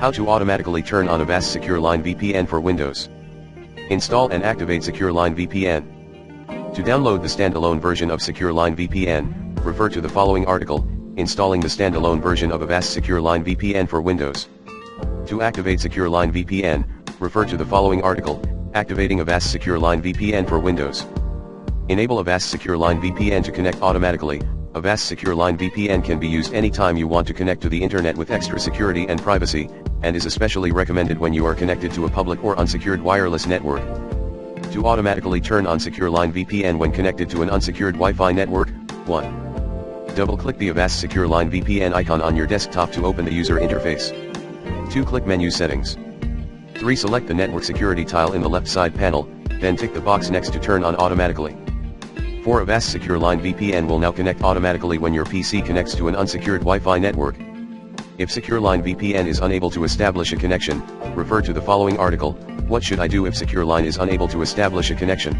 How to automatically turn on Avast SecureLine VPN for Windows. Install and activate SecureLine VPN. To download the standalone version of SecureLine VPN, refer to the following article, Installing the standalone version of Avast SecureLine VPN for Windows. To activate SecureLine VPN, refer to the following article, Activating Avast SecureLine VPN for Windows. Enable Avast SecureLine VPN to connect automatically. Avast SecureLine VPN can be used anytime you want to connect to the internet with extra security and privacy, and is especially recommended when you are connected to a public or unsecured wireless network. To automatically turn on SecureLine VPN when connected to an unsecured Wi-Fi network, 1. Double-click the Avast SecureLine VPN icon on your desktop to open the user interface. 2. Click Menu Settings. 3. Select the Network Security tile in the left side panel, then tick the box next to turn on automatically. 4. Avast SecureLine VPN will now connect automatically when your PC connects to an unsecured Wi-Fi network. If SecureLine VPN is unable to establish a connection, refer to the following article, What should I do if SecureLine is unable to establish a connection?